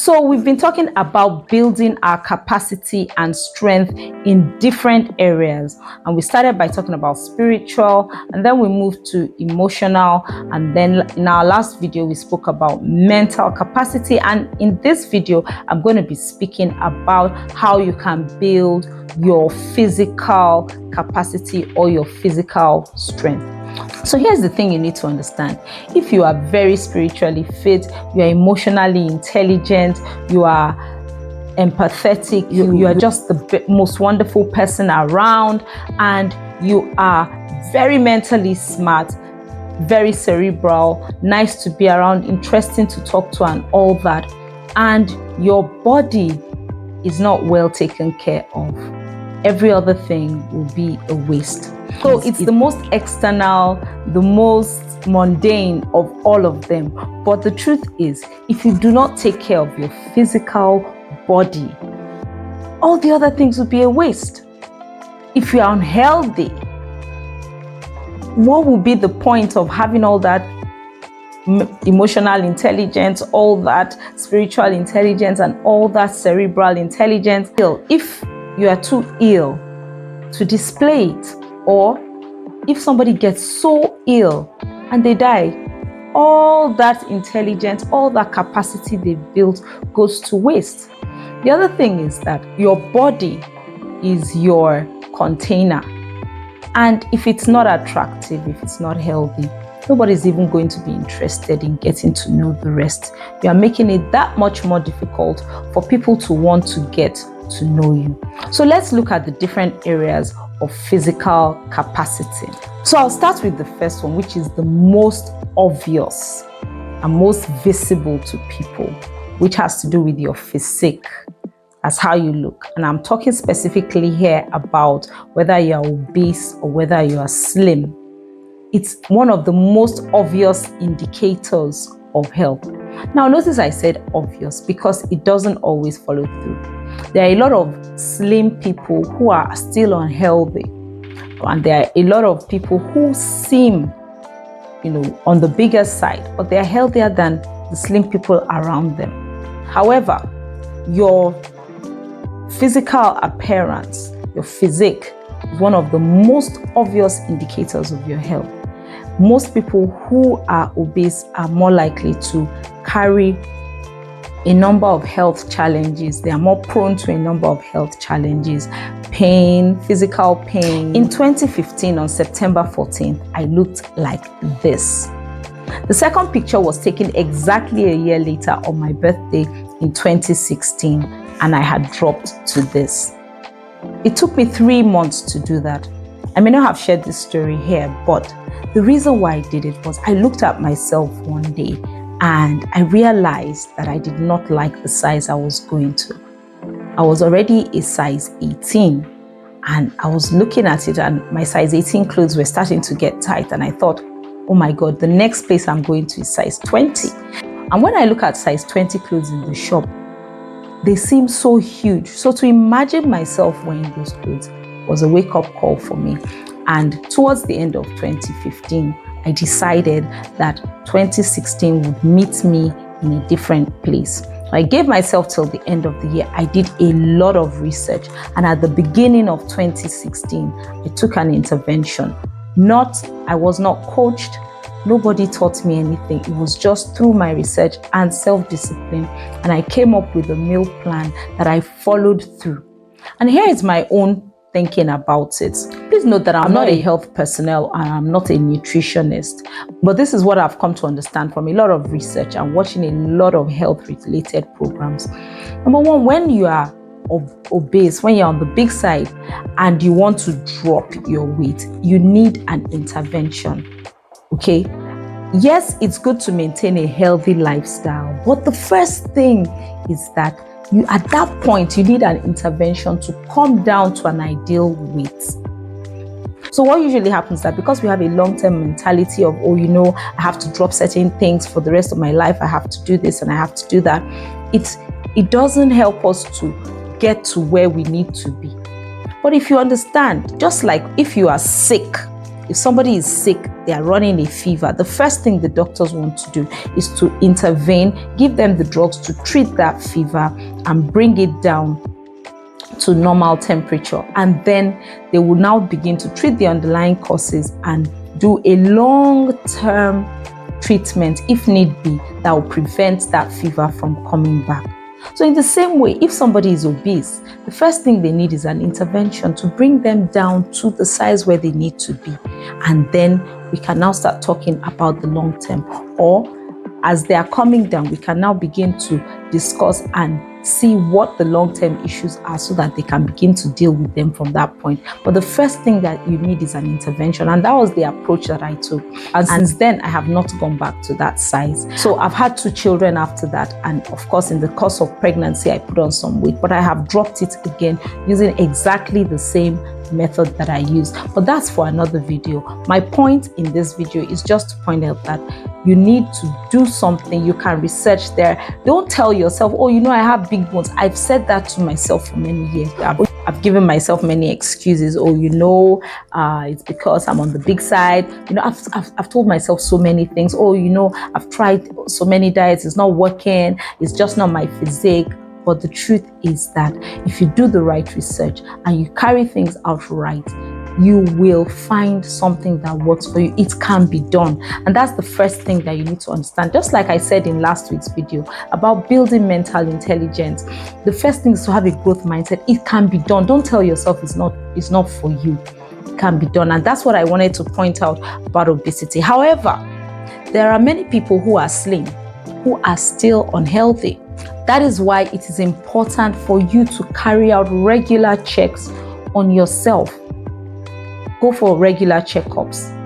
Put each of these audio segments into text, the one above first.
So we've been talking about building our capacity and strength in different areas. And we started by talking about spiritual, and then we moved to emotional. And then in our last video, we spoke about mental capacity. And in this video, I'm going to be speaking about how you can build your physical capacity or your physical strength. So here's the thing you need to understand. If you are very spiritually fit, you are emotionally intelligent, you are empathetic, you are just the most wonderful person around, and you are very mentally smart, very cerebral, nice to be around, interesting to talk to, and all that, and your body is not well taken care of, every other thing will be a waste. So it's the most external, the most mundane of all of them. But the truth is, if you do not take care of your physical body, all the other things will be a waste. If you are unhealthy, what will be the point of having all that emotional intelligence, all that spiritual intelligence, and all that cerebral intelligence? If you are too ill to display it, or if somebody gets so ill and they die, all that intelligence, all that capacity they built goes to waste. The other thing is that your body is your container. And if it's not attractive, if it's not healthy, nobody's even going to be interested in getting to know the rest. You are making it that much more difficult for people to want to get to know you. So let's look at the different areas of physical capacity. So I'll start with the first one, which is the most obvious and most visible to people, which has to do with your physique. That's how you look. And I'm talking specifically here about whether you're obese or whether you are slim. It's one of the most obvious indicators of health. Now, notice I said obvious because it doesn't always follow through. There are a lot of slim people who are still unhealthy, and there are a lot of people who seem, on the bigger side, but they are healthier than the slim people around them. However, your physical appearance, your physique, is one of the most obvious indicators of your health. Most people who are obese are more likely to carry a number of health challenges. They are more prone to a number of health challenges, pain, physical pain. In 2015, on September 14th, I looked like this. The second picture was taken exactly a year later on my birthday in 2016, and I had dropped to this. It took me 3 months to do that. I may not have shared this story here, but the reason why I did it was I looked at myself one day and I realized that I did not like the size I was going to. I was already a size 18, and I was looking at it, and my size 18 clothes were starting to get tight, and I thought, oh my God, the next place I'm going to is size 20. And when I look at size 20 clothes in the shop, they seem so huge. So to imagine myself wearing those clothes was a wake-up call for me. And towards the end of 2015, I decided that 2016 would meet me in a different place. I gave myself till the end of the year. I did a lot of research. And at the beginning of 2016, I took an intervention. I was not coached. Nobody taught me anything. It was just through my research and self-discipline. And I came up with a meal plan that I followed through. And here is my own thinking about it. Please note that I'm not a health personnel and I'm not a nutritionist, but this is what I've come to understand from a lot of research and watching a lot of health related programs. Number one, when you are obese, when you're on the big side and you want to drop your weight, you need an intervention. Okay? Yes, it's good to maintain a healthy lifestyle, but the first thing is that at that point, you need an intervention to come down to an ideal weight. So what usually happens is that because we have a long-term mentality of, I have to drop certain things for the rest of my life, I have to do this and I have to do that, it doesn't help us to get to where we need to be. But if you understand, just like if you are sick If somebody is sick, they are running a fever, the first thing the doctors want to do is to intervene, give them the drugs to treat that fever and bring it down to normal temperature. And then they will now begin to treat the underlying causes and do a long-term treatment, if need be, that will prevent that fever from coming back. So in the same way, if somebody is obese, the first thing they need is an intervention to bring them down to the size where they need to be. And then we can now start talking about the long term. Or as they are coming down, we can now begin to discuss and see what the long-term issues are so that they can begin to deal with them from that point. But the first thing that you need is an intervention, and that was the approach that I took. And since then, I have not gone back to that size. So I've had 2 children after that, and of course in the course of pregnancy I put on some weight, but I have dropped it again using exactly the same method that I used. But that's for another video. My point in this video is just to point out that you need to do something. You can research there. Don't tell yourself, oh, you know, I have big bones. I've said that to myself for many years. I've given myself many excuses. Oh, you know, it's because I'm on the big side. You know, I've told myself so many things. Oh, you know, I've tried so many diets. It's not working. It's just not my physique. But the truth is that if you do the right research and you carry things out right, you will find something that works for you. It can be done. And that's the first thing that you need to understand. Just like I said in last week's video about building mental intelligence, the first thing is to have a growth mindset. It can be done. Don't tell yourself it's not for you. It can be done. And that's what I wanted to point out about obesity. However, there are many people who are slim, who are still unhealthy. That is why it is important for you to carry out regular checks on yourself. Go for regular checkups.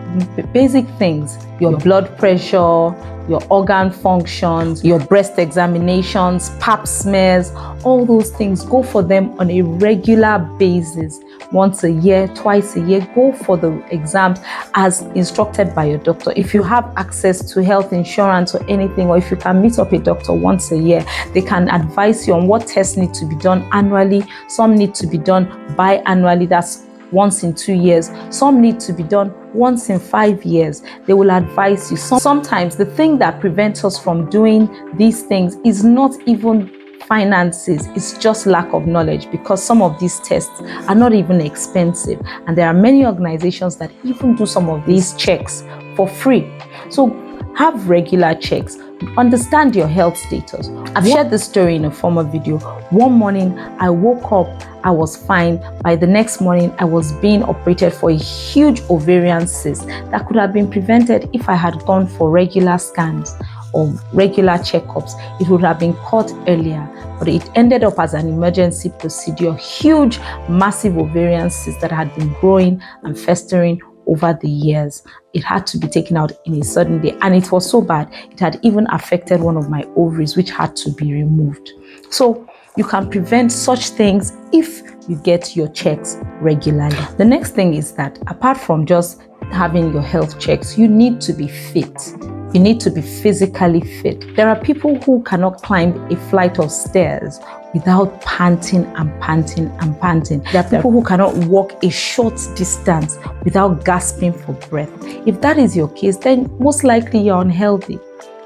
Basic things, your blood pressure, your organ functions, your breast examinations, pap smears, all those things. Go for them on a regular basis. Once a year, twice a year, go for the exams as instructed by your doctor. If you have access to health insurance or anything, or if you can meet up a doctor once a year, they can advise you on what tests need to be done annually. Some need to be done biannually, that's once in 2 years. Some need to be done once in 5 years. They will advise you. Sometimes the thing that prevents us from doing these things is not even finances, it's just lack of knowledge, because some of these tests are not even expensive, and there are many organizations that even do some of these checks for free. So have regular checks. Understand your health status. I've shared this story in a former video. One morning I woke up, I was fine. By the next morning I was being operated for a huge ovarian cyst that could have been prevented if I had gone for regular scans or regular checkups. It would have been caught earlier, but it ended up as an emergency procedure. Huge, massive ovarian cyst that had been growing and festering over the years. It had to be taken out in a sudden day, and it was so bad it had even affected one of my ovaries, which had to be removed. So you can prevent such things if you get your checks regularly. The next thing is that apart from just having your health checks, you need to be fit. You need to be physically fit. There are people who cannot climb a flight of stairs without panting and panting and panting. There are people who cannot walk a short distance without gasping for breath. If that is your case, then most likely you're unhealthy.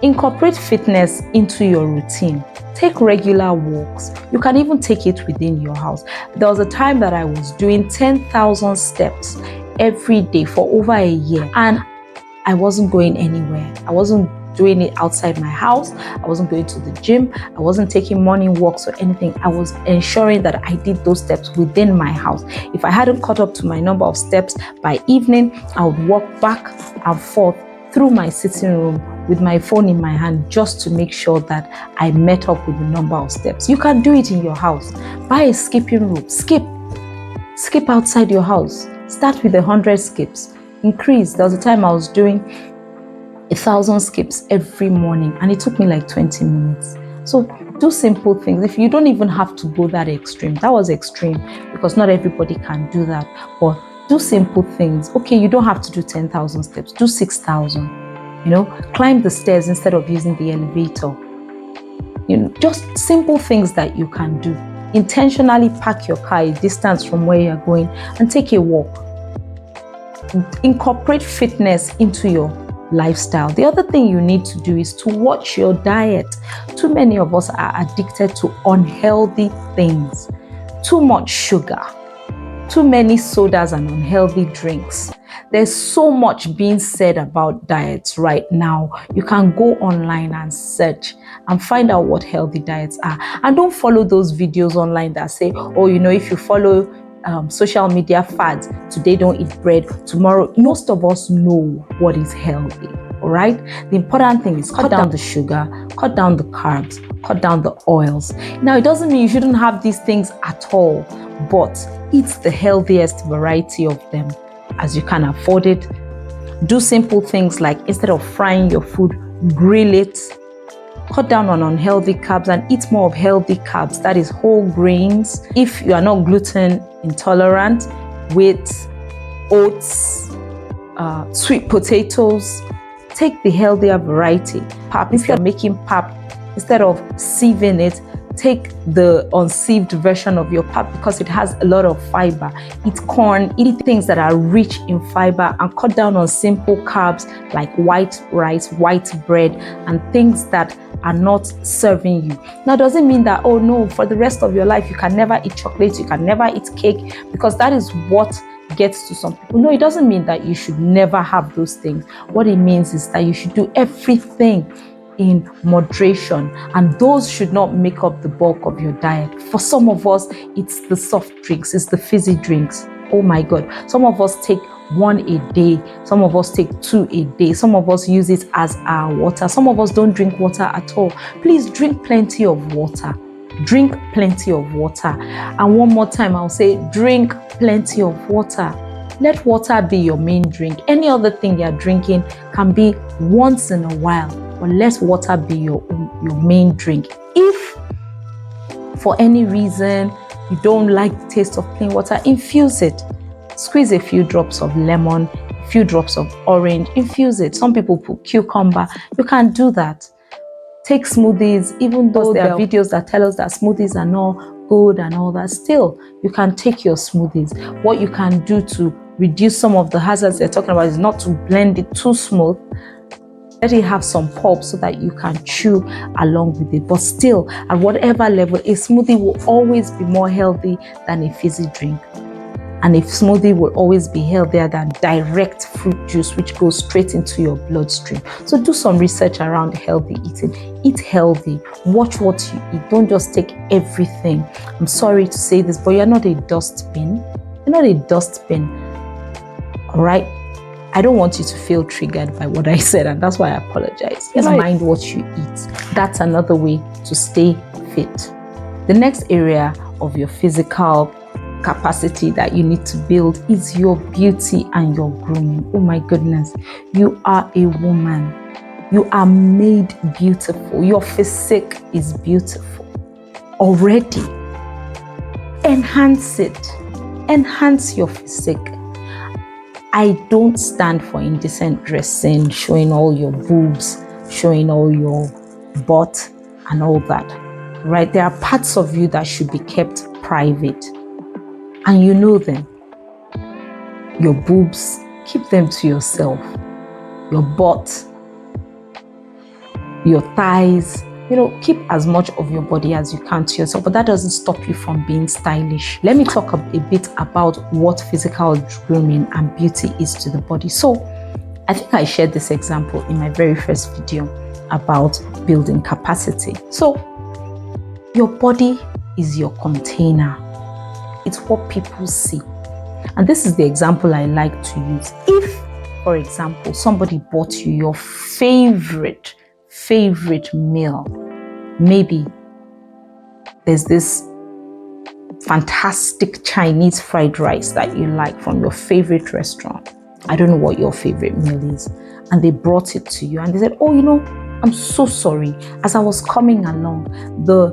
Incorporate fitness into your routine. Take regular walks. You can even take it within your house. There was a time that I was doing 10,000 steps every day for over a year, and I wasn't going anywhere. I wasn't doing it outside my house. I wasn't going to the gym. I wasn't taking morning walks or anything. I was ensuring that I did those steps within my house. If I hadn't caught up to my number of steps by evening, I would walk back and forth through my sitting room with my phone in my hand just to make sure that I met up with the number of steps. You can do it in your house. Buy a skipping rope. Skip outside your house. Start with 100 skips. Increase. There was a time I was doing 1,000 skips every morning, and it took me like 20 minutes. So do simple things. If you don't even have to go that extreme, that was extreme because not everybody can do that, but do simple things. Okay, you don't have to do 10,000 steps, do 6,000. You know, climb the stairs instead of using the elevator. You know, just simple things that you can do. Intentionally park your car a distance from where you're going and take a walk. incorporate fitness into your lifestyle. The other thing you need to do is to watch your diet. Too many of us are addicted to unhealthy things. Too much sugar, too many sodas and unhealthy drinks. There's so much being said about diets right now. You can go online and search and find out what healthy diets are. And don't follow those videos online that say, oh, you know, if you follow social media fads, today don't eat bread, tomorrow. Most of us know what is healthy, all right? The important thing is cut down the sugar, cut down the carbs, cut down the oils. Now, it doesn't mean you shouldn't have these things at all, but eat the healthiest variety of them as you can afford it. Do simple things like, instead of frying your food, grill it. Cut down on unhealthy carbs and eat more of healthy carbs, that is whole grains. If you are not gluten intolerant, with oats, sweet potatoes, take the healthier variety. Pap, if you're making pap, instead of sieving it, take the unsieved version of your pap because it has a lot of fiber. Eat corn, eat things that are rich in fiber, and cut down on simple carbs like white rice, white bread, and things that are not serving you. Now, doesn't mean that, oh no, for the rest of your life you can never eat chocolate, you can never eat cake, because that is what gets to some people. No, it doesn't mean that you should never have those things. What it means is that you should do everything in moderation, and those should not make up the bulk of your diet. For some of us, it's the soft drinks, it's the fizzy drinks. Oh my God. Some of us take 1 a day, some of us take 2 a day, some of us use it as our water, some of us don't drink water at all. Please drink plenty of water. Drink plenty of water. And one more time, I'll say, drink plenty of water. Let water be your main drink. Any other thing you're drinking can be once in a while, but let water be your main drink. If for any reason you don't like the taste of plain water, infuse it. Squeeze a few drops of lemon, a few drops of orange, infuse it. Some people put cucumber. You can do that. Take smoothies, even though there are videos that tell us that smoothies are not good and all that, still you can take your smoothies. What you can do to reduce some of the hazards they're talking about is not to blend it too smooth. Let it have some pulp so that you can chew along with it. But still, at whatever level, a smoothie will always be more healthy than a fizzy drink. And a smoothie will always be healthier than direct fruit juice, which goes straight into your bloodstream. So do some research around healthy eating. Eat healthy. Watch what you eat. Don't just take everything. I'm sorry to say this, but you're not a dustbin. You're not a dustbin. All right? I don't want you to feel triggered by what I said, and that's why I apologize. Just mind what you eat. That's another way to stay fit. The next area of your physical capacity that you need to build is your beauty and your grooming. Oh my goodness, you are a woman. You are made beautiful. Your physique is beautiful already. Enhance it. Enhance your physique. I don't stand for indecent dressing, showing all your boobs, showing all your butt and all that, right? There are parts of you that should be kept private, and you know them. Your boobs, keep them to yourself. Your butt, your thighs, keep as much of your body as you can to yourself, but that doesn't stop you from being stylish. Let me talk a bit about what physical grooming and beauty is to the body. So I think I shared this example in my very first video about building capacity. So your body is your container. It's what people see. And this is the example I like to use. If, for example, somebody bought you your favorite meal, maybe there's this fantastic Chinese fried rice that you like from your favorite restaurant. I don't know what your favorite meal is. And they brought it to you and they said, oh, I'm so sorry. As I was coming along, the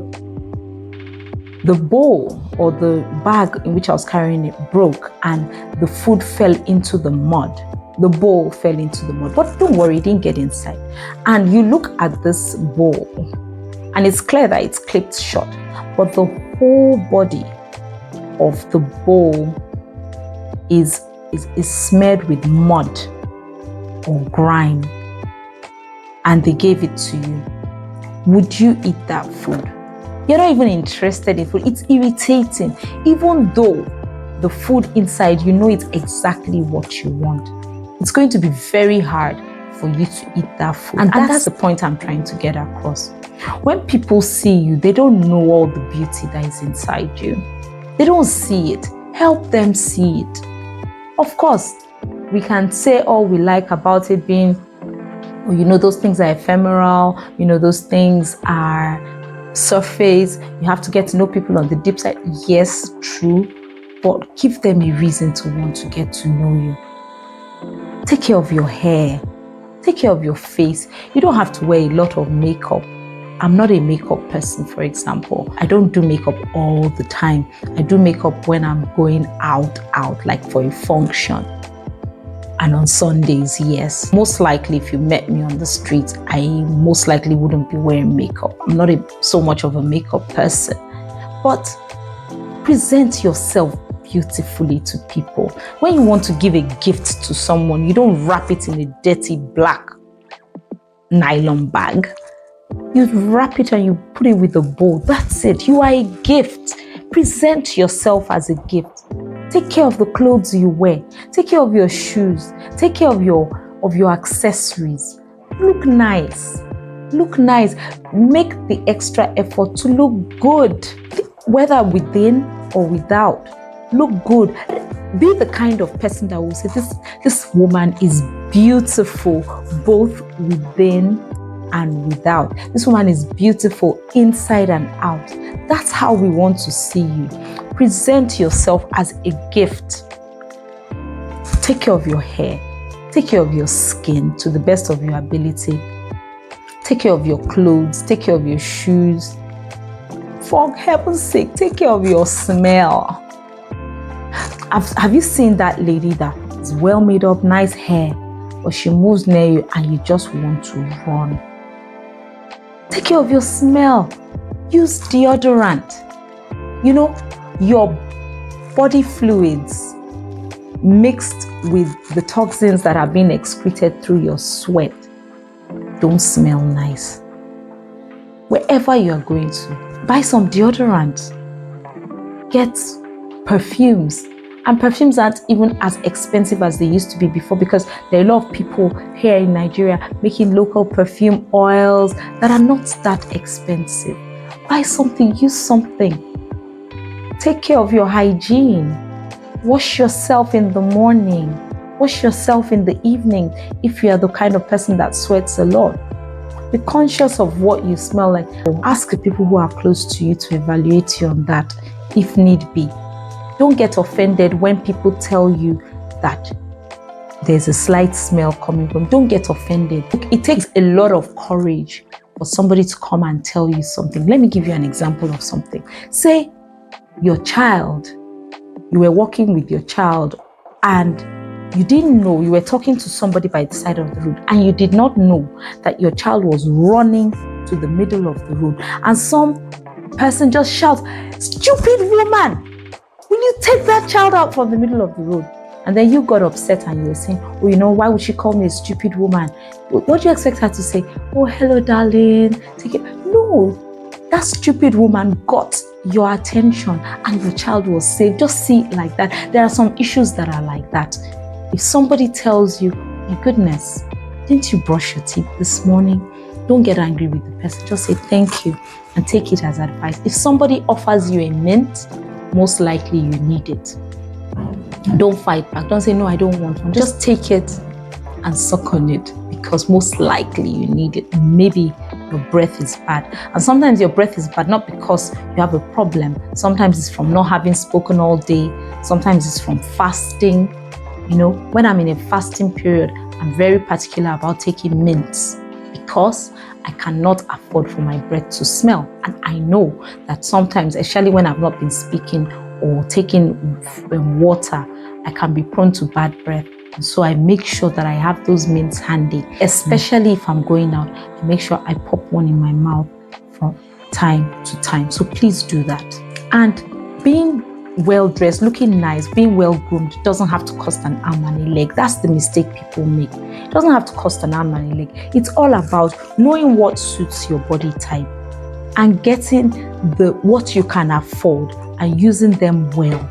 bowl or the bag in which I was carrying it broke and the food fell into the mud. The bowl fell into the mud, but don't worry, it didn't get inside. And you look at this bowl and it's clear that it's clipped shut, but the whole body of the bowl is is smeared with mud or grime and they gave it to you, would you eat that food? You're not even interested in food. It's irritating. Even though the food inside, you know it's exactly what you want. It's going to be very hard for you to eat that food. And that's the point I'm trying to get across. When people see you, they don't know all the beauty that is inside you. They don't see it. Help them see it. Of course, we can say all we like about it being, oh, you know, those things are ephemeral, you know, those things are surface, you have to get to know people on the deep side. Yes, true, but give them a reason to want to get to know you. Take care of your hair, take care of your face. You don't have to wear a lot of makeup. I'm not a makeup person, for example. I don't do makeup all the time. I do makeup when I'm going out, like for a function. And on Sundays, yes. Most likely, if you met me on the street, I most likely wouldn't be wearing makeup. I'm not so much of a makeup person. But present yourself beautifully to people. When you want to give a gift to someone, you don't wrap it in a dirty black nylon bag. You wrap it and you put it with a bow. That's it. You are a gift. Present yourself as a gift. Take care of the clothes you wear. Take care of your shoes. Take care of your accessories. Look nice. Look nice. Make the extra effort to look good, whether within or without. Look good. Be the kind of person that will say, this woman is beautiful both within and without. This woman is beautiful inside and out. That's how we want to see you. Present yourself as a gift. Take care of your hair. Take care of your skin to the best of your ability. Take care of your clothes. Take care of your shoes. For heaven's sake, take care of your smell. Have you seen that lady that is well made up, nice hair, but she moves near you and you just want to run? Take care of your smell. Use deodorant. You know, your body fluids mixed with the toxins that are being excreted through your sweat don't smell nice. Wherever you are going to, buy some deodorant. Get perfumes. And perfumes aren't even as expensive as they used to be before, because there are a lot of people here in Nigeria making local perfume oils that are not that expensive. Buy something, use something. Take care of your hygiene. Wash yourself in the morning. Wash yourself in the evening if you are the kind of person that sweats a lot. Be conscious of what you smell like. Ask the people who are close to you to evaluate you on that if need be. Don't get offended when people tell you that there's a slight smell coming from. Don't get offended. It takes a lot of courage for somebody to come and tell you something. Let me give you an example of something. Say your child, you were walking with your child and you didn't know, you were talking to somebody by the side of the road and you did not know that your child was running to the middle of the road, and some person just shouts, "Stupid woman! Will you take that child out from the middle of the road?" And then you got upset and you were saying, "Oh, you know, why would she call me a stupid woman?" What do you expect her to say? "Oh, hello, darling. Take it." No, that stupid woman got your attention and your child was saved. Just see it like that. There are some issues that are like that. If somebody tells you, "My goodness, didn't you brush your teeth this morning?" Don't get angry with the person. Just say thank you and take it as advice. If somebody offers you a mint, most likely you need it. Don't fight back. Don't say, "No, I don't want one." Just take it and suck on it, because most likely you need it. Maybe your breath is bad. And sometimes your breath is bad not because you have a problem. Sometimes it's from not having spoken all day. Sometimes it's from fasting. You know, when I'm in a fasting period, I'm very particular about taking mints because I cannot afford for my breath to smell. And I know that sometimes, especially when I've not been speaking or taking water, I can be prone to bad breath. And so I make sure that I have those mints handy, especially if I'm going out. I make sure I pop one in my mouth from time to time. So please do that. And being well dressed, looking nice, being well groomed doesn't have to cost an arm and a leg. That's the mistake people make. It doesn't have to cost an arm and a leg. It's all about knowing what suits your body type and getting what you can afford and using them well.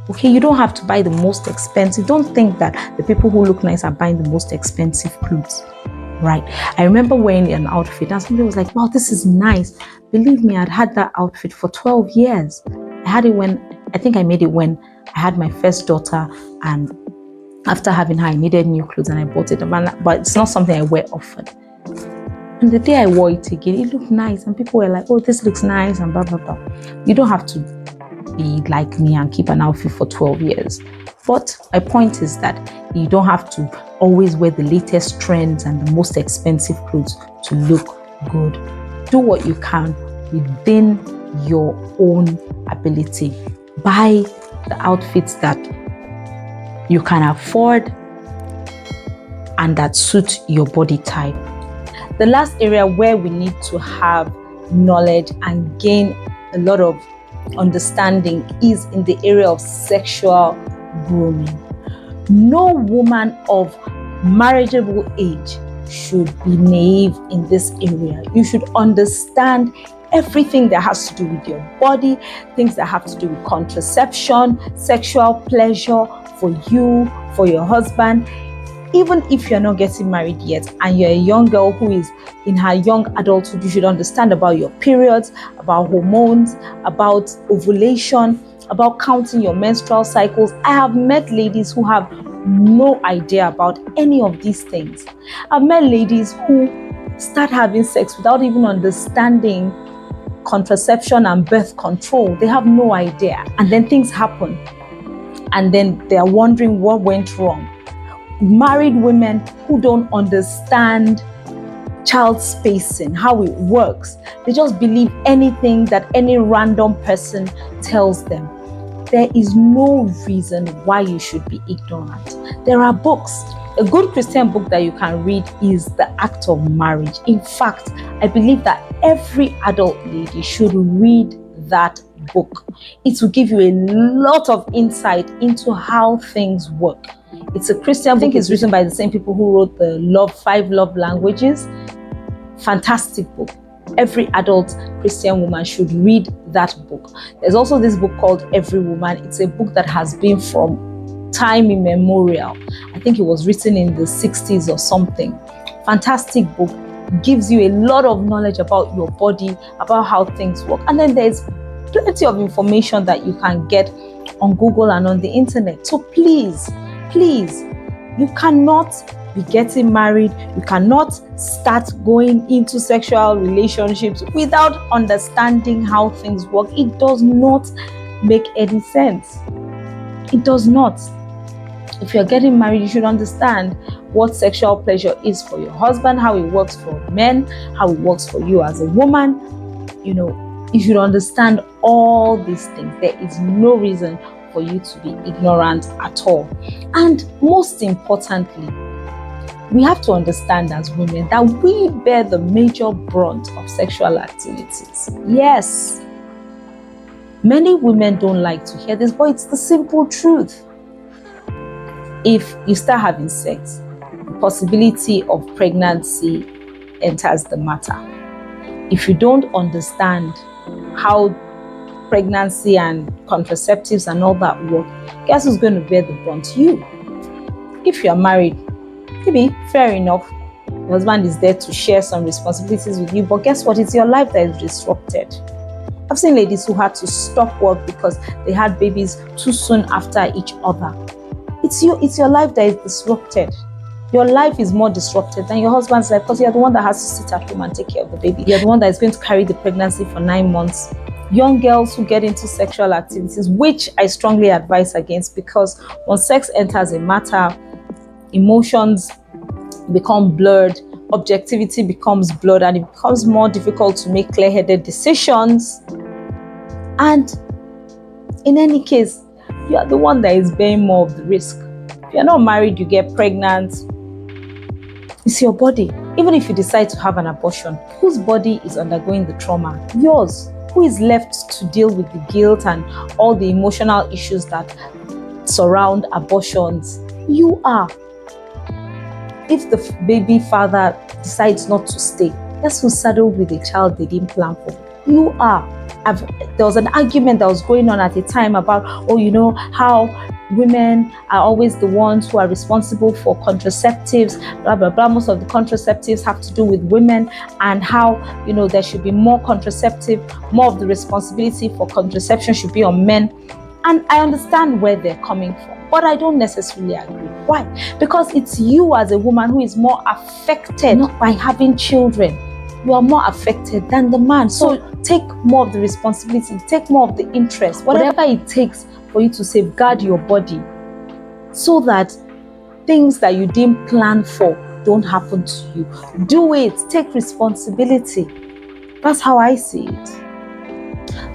Okay, you don't have to buy the most expensive. Don't think that the people who look nice are buying the most expensive clothes. Right. I remember wearing an outfit and somebody was like, wow, this is nice. Believe me, I'd had that outfit for 12 years. I had it I think I made it when I had my first daughter, and after having her, I needed new clothes and I bought it. But it's not something I wear often. And the day I wore it again, it looked nice and people were like, oh, this looks nice and blah, blah, blah. You don't have to be like me and keep an outfit for 12 years. But my point is that you don't have to always wear the latest trends and the most expensive clothes to look good. Do what you can within your own ability. Buy the outfits that you can afford and that suit your body type. The last area where we need to have knowledge and gain a lot of understanding is in the area of sexual grooming. No woman of marriageable age should be naive in this area. You should understand everything that has to do with your body, things that have to do with contraception, sexual pleasure for you, for your husband. Even if you're not getting married yet and you're a young girl who is in her young adulthood, you should understand about your periods, about hormones, about ovulation, about counting your menstrual cycles. I have met ladies who have no idea about any of these things. I've met ladies who start having sex without even understanding contraception and birth control. They have no idea. And then things happen. And then they're wondering what went wrong. Married women who don't understand child spacing, how it works. They just believe anything that any random person tells them. There is no reason why you should be ignorant. There are books. A good Christian book that you can read is The Act of Marriage. In fact, I believe that every adult lady should read that book. It will give you a lot of insight into how things work. It's a Christian book. I think it's written by the same people who wrote the 5 Love Languages. Fantastic book. Every adult Christian woman should read that book. There's also this book called Every Woman. It's a book that has been from time immemorial. I think it was written in the 60s or something. Fantastic book. Gives you a lot of knowledge about your body, about how things work. And then there's plenty of information that you can get on Google and on the internet. So please, you cannot be getting married, you cannot start going into sexual relationships without understanding how things work. It does not make any sense. It does not. If you're getting married, you should understand what sexual pleasure is for your husband, how it works for men, how it works for you as a woman. You should understand all these things. There is no reason for you to be ignorant at all. And most importantly, we have to understand as women that we bear the major brunt of sexual activities. Yes. Many women don't like to hear this, but it's the simple truth. If you start having sex, the possibility of pregnancy enters the matter. If you don't understand how pregnancy and contraceptives and all that work, guess who's going to bear the brunt? You. If you're married, maybe fair enough, your husband is there to share some responsibilities with you, but guess what? It's your life that is disrupted. I've seen ladies who had to stop work because they had babies too soon after each other. It's your life that is disrupted. Your life is more disrupted than your husband's life because you're the one that has to sit at home and take care of the baby. You're the one that is going to carry the pregnancy for 9 months. Young girls who get into sexual activities, which I strongly advise against, because when sex enters a matter, emotions become blurred, objectivity becomes blurred, and it becomes more difficult to make clear-headed decisions. And in any case, you are the one that is bearing more of the risk. If you're not married, you get pregnant. It's your body. Even if you decide to have an abortion, whose body is undergoing the trauma? Yours. who is left to deal with the guilt and all the emotional issues that surround abortions? You are. If the baby father decides not to stay, guess who's saddled with a child they didn't plan for? You are. There was an argument that was going on at the time about, how women are always the ones who are responsible for contraceptives, blah, blah, blah. Most of the contraceptives have to do with women, and how, there should be more contraceptive, more of the responsibility for contraception should be on men. And I understand where they're coming from, but I don't necessarily agree. Why? Because it's you as a woman who is more affected by having children. You are more affected than the man. So take more of the responsibility, take more of the interest, whatever it takes for you to safeguard your body so that things that you didn't plan for don't happen to you. Do it. Take responsibility. That's how I see it.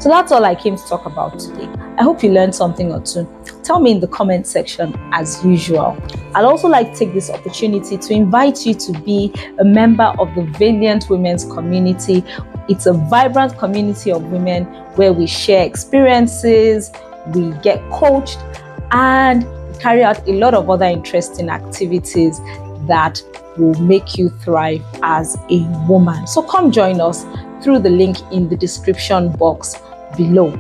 So that's all I came to talk about today. I hope you learned something or two. Tell me in the comment section as usual. I'd also like to take this opportunity to invite you to be a member of the Valiant Women's Community. It's a vibrant community of women where we share experiences, we get coached, and carry out a lot of other interesting activities that will make you thrive as a woman. So come join us through the link in the description box below.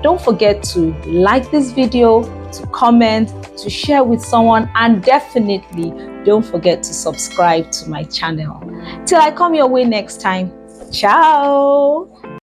Don't forget to like this video, to comment, to share with someone, and definitely don't forget to subscribe to my channel. Till I come your way next time, ciao!